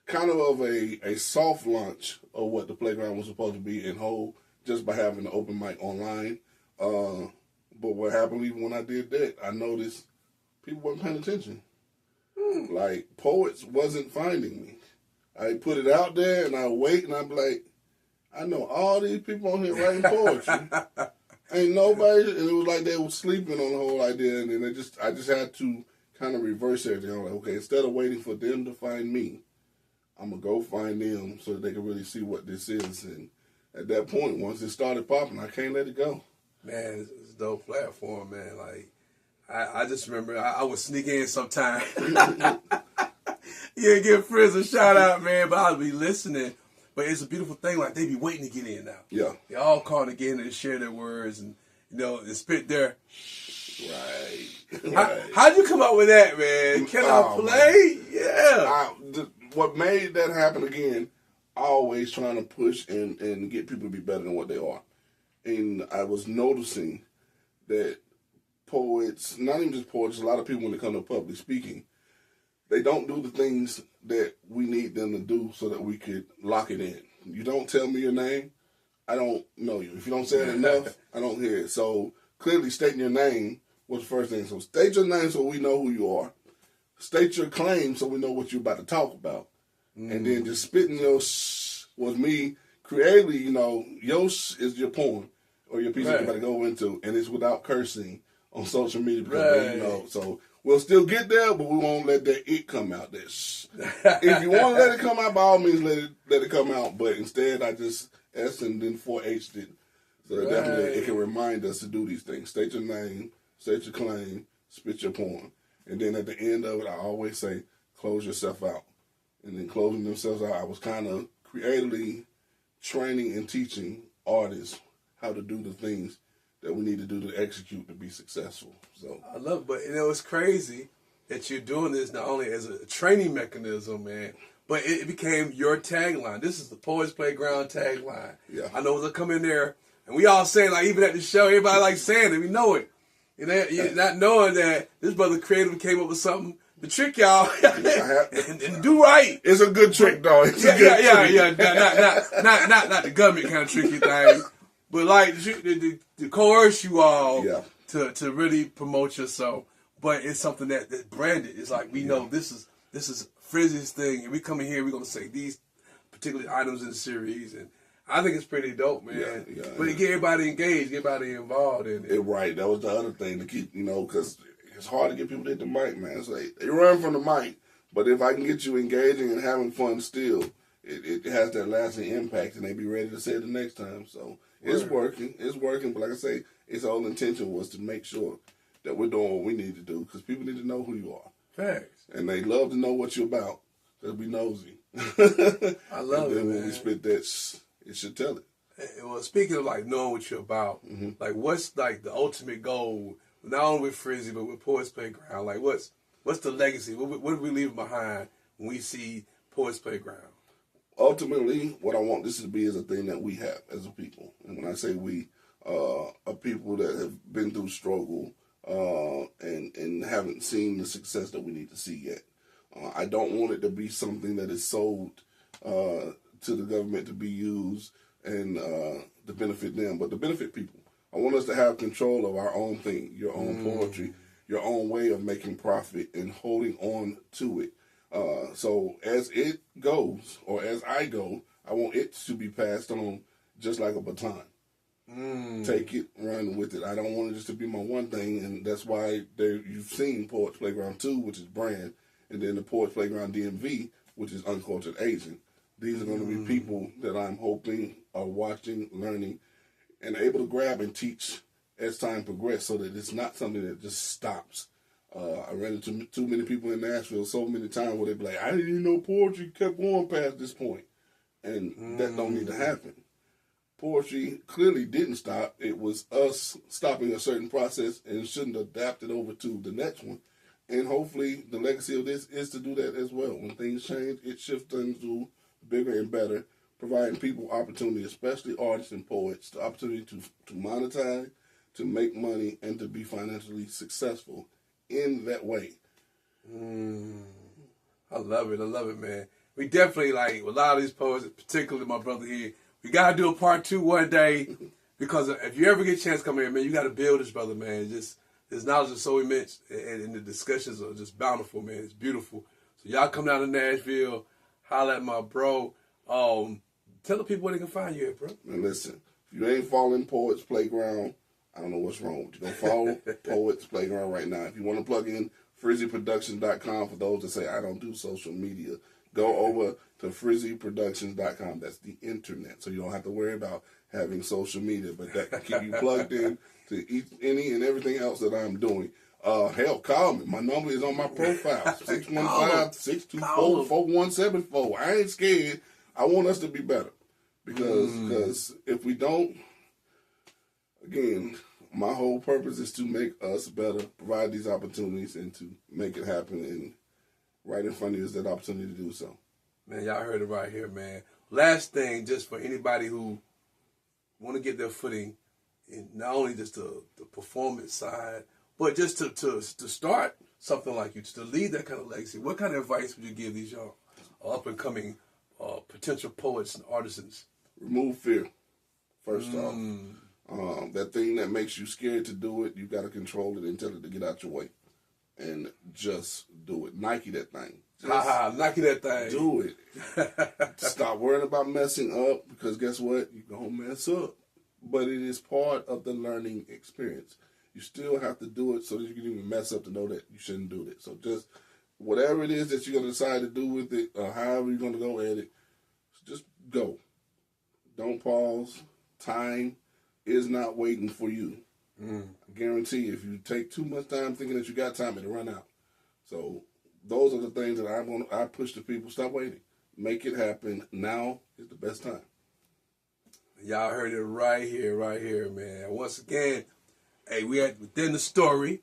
kind of a soft launch of what the playground was supposed to be in whole, just by having the open mic online. But what happened even when I did that, I noticed people weren't paying attention. Like, poets wasn't finding me. I put it out there, and I wait, and I'm like, I know all these people on here writing poetry. Ain't nobody, and it was like they were sleeping on the whole idea, and then I just had to kind of reverse everything. I'm like, okay, instead of waiting for them to find me, I'm going to go find them so that they can really see what this is. And at that point, once it started popping, I can't let it go. Man, it's a dope platform, man. Like, I just remember I would sneak in sometime. Yeah, give Frizz a shout out, man. But I'll be listening. But it's a beautiful thing. Like, they be waiting to get in now. Yeah. They all calling to get in and share their words and, and spit their. Right. How'd you come up with that, man? Can I play? Man. Yeah. What made that happen again, always trying to push and get people to be better than what they are. And I was noticing that poets, not even just poets, a lot of people when they come to public speaking, they don't do the things that we need them to do so that we could lock it in. You don't tell me your name, I don't know you. If you don't say it enough, I don't hear it. So clearly stating your name was the first thing. So state your name so we know who you are. State your claim so we know what you're about to talk about. And then just spitting your was me creatively, your is your poem or your piece that you're about to go into, and it's without cursing on social media because so we'll still get there, but we won't let that it come out. That if you want to let it come out, by all means let it come out. But instead, I just S and then 4H'd it. So definitely it can remind us to do these things. State your name, state your claim, spit your poem. And then at the end of it, I always say, close yourself out. And then closing themselves out, I was kind of creatively training and teaching artists how to do the things that we need to do to execute to be successful. So I love it, but it's crazy that you're doing this not only as a training mechanism, man, but it became your tagline. This is the Poets Playground tagline. Yeah. I know as I come in there, and we all saying, like, even at the show, everybody like saying it, we know it. You're not knowing that this brother creatively came up with something to trick y'all and do right. It's a good trick, though. It's Not the government kind of tricky thing, but like to coerce you all to really promote yourself. But it's something that's branded. It's like we know this is Frizzy's thing, and we come in here, we're gonna say these particular items in the series, and I think it's pretty dope, man. But get everybody engaged, get everybody involved in it. Right. That was the other thing to keep, because it's hard to get people to hit the mic, man. It's like, they run from the mic, but if I can get you engaging and having fun still, it has that lasting impact, and they be ready to say it the next time. So it's working. It's working. But like I say, its whole intention was to make sure that we're doing what we need to do, because people need to know who you are. Facts. And they love to know what you're about, because we nosy. I love it, man. When we spit that, it should tell it. Well, speaking of like knowing what you're about, like what's like the ultimate goal, not only with Frizzy but with Poets Playground? Like what's the legacy? What do we leave behind when we see Poets Playground? Ultimately, what I want this to be is a thing that we have as a people, and when I say we, are people that have been through struggle and haven't seen the success that we need to see yet. I don't want it to be something that is sold to the government to be used and to benefit them, but to benefit people. I want us to have control of our own thing, your own poetry, your own way of making profit and holding on to it. So as it goes, or as I go, I want it to be passed on just like a baton. Take it, run with it. I don't want it just to be my one thing, and that's why you've seen Poets Playground 2, which is brand, and then the Poets Playground DMV, which is Uncultured Asian. These are going to be people that I'm hoping are watching, learning, and able to grab and teach as time progresses, so that it's not something that just stops. I ran into too many people in Nashville so many times where they be like, I didn't even know poetry kept going past this point. And that don't need to happen. Poetry clearly didn't stop. It was us stopping a certain process and shouldn't adapt it over to the next one. And hopefully the legacy of this is to do that as well. When things change, it shifts things to bigger and better, providing people opportunity, especially artists and poets, the opportunity to monetize, to make money, and to be financially successful in that way. I love it, man. we definitely, like, a lot of these poets, particularly my brother here, we got to do a part 2 one day, because if you ever get a chance to come here, man, you got to build this brother, man. Just his knowledge is so immense, and the discussions are just bountiful, man. It's beautiful. So y'all come down to Nashville, holler at my bro. Tell the people where they can find you at, bro. And listen, if you ain't following Poets Playground, I don't know what's wrong with you. Go follow Poets Playground right now. If you want to plug in FRIZZYProductions.com, for those that say I don't do social media, go over to FRIZZYProductions.com. That's the internet, so you don't have to worry about having social media, but that can keep you plugged in to any and everything else that I'm doing. Hell, call me. My number is on my profile, 615-624-4174. I ain't scared. I want us to be better, because if we don't, again, my whole purpose is to make us better, provide these opportunities, and to make it happen. And right in front of you is that opportunity to do so. Man, y'all heard it right here, man. Last thing, just for anybody who want to get their footing in not only just the performance side, but just to start something like you, to lead that kind of legacy. What kind of advice would you give these young up-and-coming potential poets and artisans? Remove fear, first off. That thing that makes you scared to do it, you got to control it and tell it to get out your way. And just do it. Nike that thing. Nike that thing. Do it. Stop worrying about messing up, because guess what? You're going to mess up. But it is part of the learning experience. You still have to do it so that you can even mess up to know that you shouldn't do it. So just whatever it is that you're going to decide to do with it, or however you're going to go at it, just go. Don't pause. Time is not waiting for you. I guarantee you, if you take too much time thinking that you got time, it'll run out. So those are the things that I push to people. Stop waiting. Make it happen. Now is the best time. Y'all heard it right here, man. Once again, hey, we at Within the Story,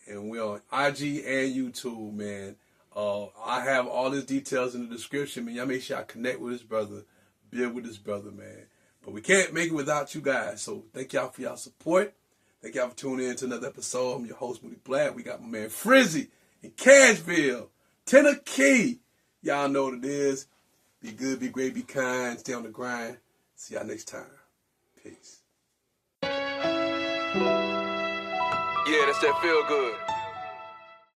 and we're on IG and YouTube, man. I have all his details in the description, man. Y'all make sure I connect with his brother, build with his brother, man. But we can't make it without you guys. So thank y'all for y'all support. Thank y'all for tuning in to another episode. I'm your host, Moody Black. We got my man Frizzy in Cashville, Tennessee. Y'all know what it is. Be good, be great, be kind, stay on the grind. See y'all next time. Peace. Yeah, that's that feel good.